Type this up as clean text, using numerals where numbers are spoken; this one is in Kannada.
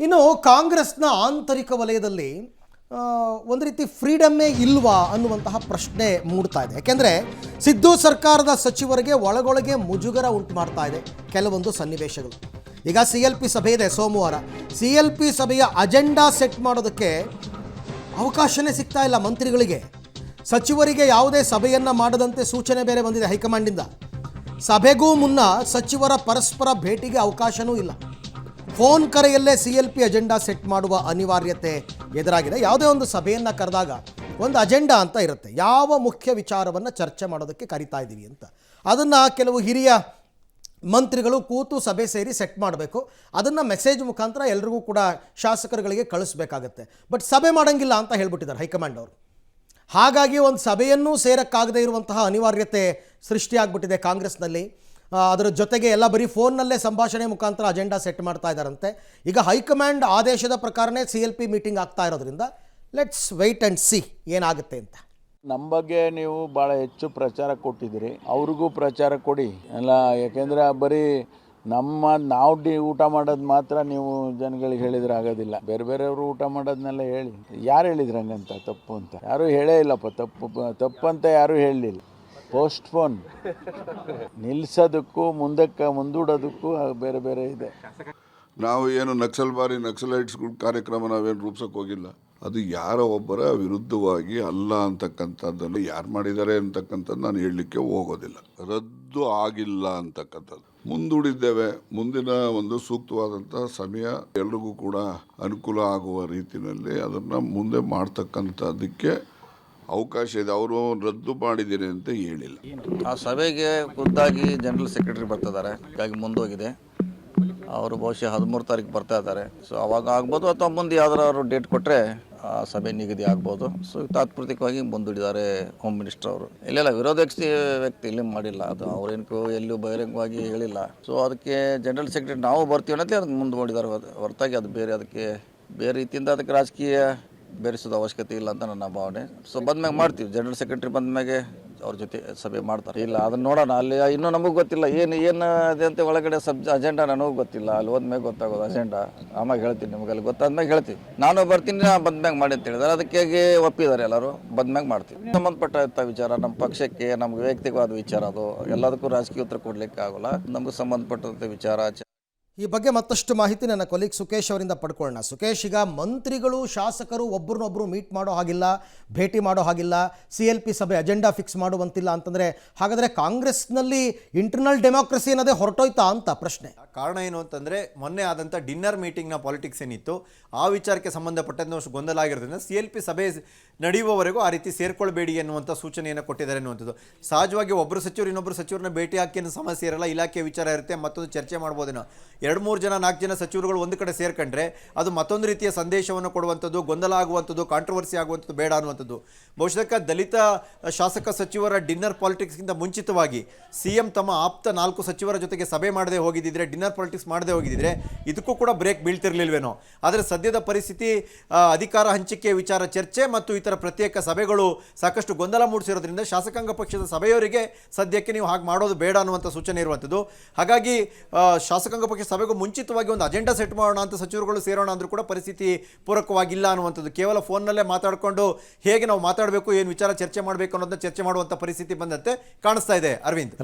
ಇನ್ನು ಕಾಂಗ್ರೆಸ್ನ ಆಂತರಿಕ ವಲಯದಲ್ಲಿ ಒಂದು ರೀತಿ ಫ್ರೀಡಮ್ಮೇ ಇಲ್ವಾ ಅನ್ನುವಂತಹ ಪ್ರಶ್ನೆ ಮೂಡ್ತಾ ಇದೆ. ಯಾಕೆಂದರೆ ಸಿದ್ದು ಸರ್ಕಾರದ ಸಚಿವರಿಗೆ ಒಳಗೊಳಗೆ ಮುಜುಗರ ಉಂಟು ಮಾಡ್ತಾ ಇದೆ ಕೆಲವೊಂದು ಸನ್ನಿವೇಶಗಳು. ಈಗ CLP ಸಭೆ ಇದೆ ಸೋಮವಾರ. CLP ಸಭೆಯ ಅಜೆಂಡಾ ಸೆಟ್ ಮಾಡೋದಕ್ಕೆ ಅವಕಾಶನೇ ಸಿಗ್ತಾ ಇಲ್ಲ ಮಂತ್ರಿಗಳಿಗೆ. ಸಚಿವರಿಗೆ ಯಾವುದೇ ಸಭೆಯನ್ನು ಮಾಡದಂತೆ ಸೂಚನೆ ಬೇರೆ ಬಂದಿದೆ ಹೈಕಮಾಂಡಿಂದ. ಸಭೆಗೂ ಮುನ್ನ ಸಚಿವರ ಪರಸ್ಪರ ಭೇಟಿಗೆ ಅವಕಾಶವೂ ಇಲ್ಲ. ಫೋನ್ ಕರೆಯಲ್ಲೇ CLP ಅಜೆಂಡಾ ಸೆಟ್ ಮಾಡುವ ಅನಿವಾರ್ಯತೆ ಎದುರಾಗಿದೆ. ಯಾವುದೇ ಒಂದು ಸಭೆಯನ್ನು ಕರೆದಾಗ ಒಂದು ಅಜೆಂಡಾ ಅಂತ ಇರುತ್ತೆ, ಯಾವ ಮುಖ್ಯ ವಿಚಾರವನ್ನು ಚರ್ಚೆ ಮಾಡೋದಕ್ಕೆ ಕರಿತಾ ಇದ್ದೀವಿ ಅಂತ. ಅದನ್ನು ಕೆಲವು ಹಿರಿಯ ಮಂತ್ರಿಗಳು ಕೂತು ಸಭೆ ಸೇರಿ ಸೆಟ್ ಮಾಡಬೇಕು. ಅದನ್ನು ಮೆಸೇಜ್ ಮುಖಾಂತರ ಎಲ್ರಿಗೂ ಕೂಡ ಶಾಸಕರುಗಳಿಗೆ ಕಳಿಸ್ಬೇಕಾಗತ್ತೆ. ಬಟ್ ಸಭೆ ಮಾಡೋಂಗಿಲ್ಲ ಅಂತ ಹೇಳ್ಬಿಟ್ಟಿದ್ದಾರೆ ಹೈಕಮಾಂಡ್ ಅವರು. ಹಾಗಾಗಿ ಒಂದು ಸಭೆಯನ್ನೂ ಸೇರಕ್ಕಾಗದೇ ಇರುವಂತಹ ಅನಿವಾರ್ಯತೆ ಸೃಷ್ಟಿಯಾಗ್ಬಿಟ್ಟಿದೆ ಕಾಂಗ್ರೆಸ್ನಲ್ಲಿ. ಅದರ ಜೊತೆಗೆ ಎಲ್ಲ ಬರೀ ಫೋನ್ನಲ್ಲೇ ಸಂಭಾಷಣೆ ಮುಖಾಂತರ ಅಜೆಂಡಾ ಸೆಟ್ ಮಾಡ್ತಾ ಇದ್ದಾರಂತೆ. ಈಗ ಹೈಕಮಾಂಡ್ ಆದೇಶದ ಪ್ರಕಾರನೇ CLP ಮೀಟಿಂಗ್ ಆಗ್ತಾ ಇರೋದ್ರಿಂದ ಲೆಟ್ಸ್ ವೆಯ್ಟ್ ಆ್ಯಂಡ್ ಸಿ ಏನಾಗುತ್ತೆ ಅಂತ. ನಮ್ಮ ಬಗ್ಗೆ ನೀವು ಭಾಳ ಹೆಚ್ಚು ಪ್ರಚಾರ ಕೊಟ್ಟಿದ್ದೀರಿ, ಅವ್ರಿಗೂ ಪ್ರಚಾರ ಕೊಡಿ ಎಲ್ಲ. ಯಾಕೆಂದರೆ ಬರೀ ನಾವು ಊಟ ಮಾಡೋದು ಮಾತ್ರ ನೀವು ಜನಗಳಿಗೆ ಹೇಳಿದ್ರೆ ಆಗೋದಿಲ್ಲ. ಬೇರೆ ಬೇರೆಯವರು ಊಟ ಮಾಡೋದನ್ನೆಲ್ಲ ಹೇಳಿ. ಯಾರು ಹೇಳಿದ್ರು ಹಂಗಂತ ತಪ್ಪು ಅಂತ? ಯಾರೂ ಹೇಳೇ ಇಲ್ಲಪ್ಪ. ತಪ್ಪು ಅಂತ ಯಾರೂ ಹೇಳಲಿಲ್ಲ. ಪೋಸ್ಟ್ಪೋನ್ ನಿಲ್ಲಿಸೋದಕ್ಕೂ ಮುಂದೂಡೋದಕ್ಕೂ ಬೇರೆ ಬೇರೆ ಇದೆ. ನಾವು ಏನು ನಕ್ಸಲೈಟ್ಸ್ಗಳ ಕಾರ್ಯಕ್ರಮ ನಾವೇನು ರೂಪಿಸೋಕೆ ಹೋಗಿಲ್ಲ. ಅದು ಯಾರೋ ಒಬ್ಬರ ವಿರುದ್ಧವಾಗಿ ಅಲ್ಲ ಅಂತಕ್ಕಂಥದ್ದನ್ನು ಯಾರು ಮಾಡಿದ್ದಾರೆ ಅಂತಕ್ಕಂಥದ್ದು ನಾನು ಹೇಳಲಿಕ್ಕೆ ಹೋಗೋದಿಲ್ಲ. ರದ್ದು ಆಗಿಲ್ಲ ಅಂತಕ್ಕಂಥದ್ದು ಮುಂದೂಡಿದ್ದೇವೆ. ಮುಂದಿನ ಒಂದು ಸೂಕ್ತವಾದಂಥ ಸಮಯ ಎಲ್ರಿಗೂ ಕೂಡ ಅನುಕೂಲ ಆಗುವ ರೀತಿಯಲ್ಲಿ ಅದನ್ನು ಮುಂದೆ ಮಾಡ್ತಕ್ಕಂಥದ್ದಕ್ಕೆ ಅವಕಾಶ ಇದೆ. ಅವರು ರದ್ದು ಮಾಡಿದ್ದೀರಿ ಅಂತ ಹೇಳಿಲ್ಲ. ಆ ಸಭೆಗೆ ಖುದ್ದಾಗಿ ಜನರಲ್ ಸೆಕ್ರೆಟರಿ ಬರ್ತಿದ್ದಾರೆ, ಹೀಗಾಗಿ ಮುಂದೋಗಿದೆ. ಅವರು ಬಹುಶಃ 13 ತಾರೀಕು ಬರ್ತಾ ಇದ್ದಾರೆ. ಸೊ ಅವಾಗ ಆಗ್ಬೋದು, ಅಥವಾ ಮುಂದೆ ಯಾವ್ದಾರು ಡೇಟ್ ಕೊಟ್ಟರೆ ಆ ಸಭೆ ನಿಗದಿ ಆಗ್ಬೋದು. ಸೊ ತಾತ್ಪೂರ್ತಿಕವಾಗಿ ಮುಂದೂಡಿದ್ದಾರೆ ಹೋಮ್ ಮಿನಿಸ್ಟರ್ ಅವರು. ಇಲ್ಲೆಲ್ಲ ವಿರೋಧ ವ್ಯಕ್ತಿ ಇಲ್ಲಿ ಮಾಡಿಲ್ಲ, ಅದು ಅವ್ರೇನು ಎಲ್ಲೂ ಬಹಿರಂಗವಾಗಿ ಹೇಳಿಲ್ಲ. ಸೊ ಅದಕ್ಕೆ ಜನರಲ್ ಸೆಕ್ರೆಟರಿ ನಾವು ಬರ್ತೀವಿ ಅನ್ನೋದೇ ಅದಕ್ಕೆ ಮುಂದೂಡಿದ್ದಾರೆ ಹೊರತಾಗಿ ಅದು ಬೇರೆ ಅದಕ್ಕೆ ಬೇರೆ ರೀತಿಯಿಂದ ಅದಕ್ಕೆ ರಾಜಕೀಯ ಬೆರೆಸೋದು ಅವಶ್ಯಕತೆ ಇಲ್ಲ ಅಂತ ನನ್ನ ಭಾವನೆ. ಸೊ ಬಂದ್ಮ್ಯಾಗ ಮಾಡ್ತೀವಿ, ಜನರಲ್ ಸೆಕ್ರೆಟರಿ ಬಂದ್ಮ್ಯಾಗೆ ಅವ್ರ ಜೊತೆ ಸಭೆ ಮಾಡ್ತಾರೆ. ಇಲ್ಲ ಅದನ್ನು ನೋಡೋಣ. ಅಲ್ಲಿ ಇನ್ನೂ ನಮಗೆ ಗೊತ್ತಿಲ್ಲ ಏನು ಅದೇ ಅಂತ ಒಳಗಡೆ ಅಜೆಂಡಾ ನನಗೂ ಗೊತ್ತಿಲ್ಲ. ಅಲ್ಲಿ ಹೋದ್ಮ್ಯಾಗ ಗೊತ್ತಾಗೋದು ಅಜೆಂಡಾ. ಆಮ್ಯಾಗ ಹೇಳ್ತೀನಿ, ನಿಮಗೆ ಅಲ್ಲಿ ಗೊತ್ತಾದ್ಮ್ಯಾಗ ಹೇಳ್ತೀವಿ. ನಾನು ಬರ್ತೀನಿ, ಬಂದ್ಮ್ಯಾಗ ಮಾಡಿ ಅಂತ ಹೇಳಿದ್ದಾರೆ. ಅದಕ್ಕೆ ಒಪ್ಪಿದ್ದಾರೆ ಎಲ್ಲರೂ. ಬಂದ್ಮ್ಯಾಗ ಮಾಡ್ತೀವಿ. ಸಂಬಂಧಪಟ್ಟ ವಿಚಾರ ನಮ್ಮ ಪಕ್ಷಕ್ಕೆ, ನಮ್ಗೆ ವೈಯಕ್ತಿಕವಾದ ವಿಚಾರ, ಅದು ಎಲ್ಲದಕ್ಕೂ ರಾಜಕೀಯ ಉತ್ತರ ಕೊಡಲಿಕ್ಕೆ ಆಗೋಲ್ಲ. ನಮಗೆ ಸಂಬಂಧಪಟ್ಟಂಥ ವಿಚಾರ. ಈ ಬಗ್ಗೆ ಮತ್ತಷ್ಟು ಮಾಹಿತಿ ನನ್ನ ಕೊಲೀಗ್ ಸುಕೇಶ್ ಅವರಿಂದ ಪಡ್ಕೊಳ್ಳೋಣ. ಸುಕೇಶ್, ಈಗ ಮಂತ್ರಿಗಳು ಶಾಸಕರು ಒಬ್ಬರನ್ನೊಬ್ಬರು ಮೀಟ್ ಮಾಡೋ ಹಾಗಿಲ್ಲ, ಭೇಟಿ ಮಾಡೋ ಹಾಗಿಲ್ಲ, CLP ಸಭೆ ಅಜೆಂಡಾ ಫಿಕ್ಸ್ ಮಾಡುವಂತಿಲ್ಲ ಅಂತಂದರೆ ಹಾಗಾದರೆ ಕಾಂಗ್ರೆಸ್ನಲ್ಲಿ ಇಂಟರ್ನಲ್ ಡೆಮೋಕ್ರಸಿ ಅನ್ನೋದೇ ಹೊರಟೋಯ್ತಾ ಅಂತ ಪ್ರಶ್ನೆ. ಕಾರಣ ಏನು ಅಂತಂದರೆ ಮೊನ್ನೆ ಆದಂಥ ಡಿನ್ನರ್ ಮೀಟಿಂಗ್ನ ಪಾಲಿಟಿಕ್ಸ್ ಏನಿತ್ತು ಆ ವಿಚಾರಕ್ಕೆ ಸಂಬಂಧಪಟ್ಟಂತೆ ಗೊಂದಲ ಆಗಿರೋದ್ರಿಂದ CLP ಸಭೆ ನಡೆಯುವವರೆಗೂ ಆ ರೀತಿ ಸೇರ್ಕೊಳ್ಬೇಡಿ ಎನ್ನುವಂಥ ಸೂಚನೆಯನ್ನು ಕೊಟ್ಟಿದ್ದಾರೆ ಎನ್ನುವಂಥದ್ದು. ಸಹಜವಾಗಿ ಒಬ್ಬರು ಸಚಿವರು ಇನ್ನೊಬ್ಬರು ಸಚಿವರನ್ನ ಭೇಟಿ ಹಾಕಿ ಸಮಸ್ಯೆ ಇರಲ್ಲ, ಇಲಾಖೆ ವಿಚಾರ ಇರುತ್ತೆ, ಮತ್ತೊಂದು ಚರ್ಚೆ ಮಾಡ್ಬೋದೇನೋ. 2-3 ಜನ 4 ಜನ ಸಚಿವರುಗಳು ಒಂದು ಕಡೆ ಸೇರ್ಕೊಂಡ್ರೆ ಅದು ಮತ್ತೊಂದು ರೀತಿಯ ಸಂದೇಶವನ್ನು ಕೊಡುವಂಥದ್ದು, ಗೊಂದಲ ಆಗುವಂಥದ್ದು, ಕಾಂಟ್ರವರ್ಸಿ ಆಗುವಂಥದ್ದು ಬೇಡ ಅನ್ನುವಂಥದ್ದು. ಬಹುಶಃ ದಲಿತ ಶಾಸಕ ಸಚಿವರ ಡಿನ್ನರ್ ಪಾಲಿಟಿಕ್ಸ್ಗಿಂತ ಮುಂಚಿತವಾಗಿ CM ತಮ್ಮ ಆಪ್ತ 4 ಸಚಿವರ ಜೊತೆಗೆ ಸಭೆ ಮಾಡದೆ ಹೋಗಿದ್ದಿದ್ರೆ, ಡಿನ್ನರ್ ಪಾಲಿಟಿಕ್ಸ್ ಮಾಡದೆ ಹೋಗಿದ್ದಿದ್ರೆ ಇದಕ್ಕೂ ಕೂಡ ಬ್ರೇಕ್ ಬೀಳ್ತಿರ್ಲಿಲ್ವೇನೋ. ಆದರೆ ಸದ್ಯದ ಪರಿಸ್ಥಿತಿ ಅಧಿಕಾರ ಹಂಚಿಕೆ ವಿಚಾರ ಚರ್ಚೆ ಮತ್ತು ಇತರ ಪ್ರತ್ಯೇಕ ಸಭೆಗಳು ಸಾಕಷ್ಟು ಗೊಂದಲ ಮೂಡಿಸಿರೋದ್ರಿಂದ ಶಾಸಕಾಂಗ ಪಕ್ಷದ ಸಭೆಯವರಿಗೆ ಸದ್ಯಕ್ಕೆ ನೀವು ಹಾಗೆ ಮಾಡೋದು ಬೇಡ ಅನ್ನುವಂಥ ಸೂಚನೆ ಇರುವಂಥದ್ದು. ಹಾಗಾಗಿ ಶಾಸಕಾಂಗ ಪಕ್ಷ ಸಭೆಗೂ ಮುಂಚಿತವಾಗಿ ಒಂದು ಅಜೆಂಡಾ ಸೆಟ್ ಮಾಡೋಣ ಅಂತ ಸಚಿವರುಗಳು ಸೇರೋಣ ಅಂದರೂ ಕೂಡ ಪರಿಸ್ಥಿತಿ ಪೂರಕವಾಗಿಲ್ಲ ಅನ್ನುವಂಥದ್ದು. ಕೇವಲ ಫೋನ್ನಲ್ಲೇ ಮಾತಾಡಿಕೊಂಡು ಹೇಗೆ ನಾವು ಮಾತಾಡಬೇಕು, ಏನು ವಿಚಾರ ಚರ್ಚೆ ಮಾಡಬೇಕು ಅನ್ನೋದನ್ನ ಚರ್ಚೆ ಮಾಡುವಂಥ ಪರಿಸ್ಥಿತಿ ಬಂದಂತೆ ಕಾಣಿಸ್ತಾ ಇದೆ. ಅರವಿಂದ್.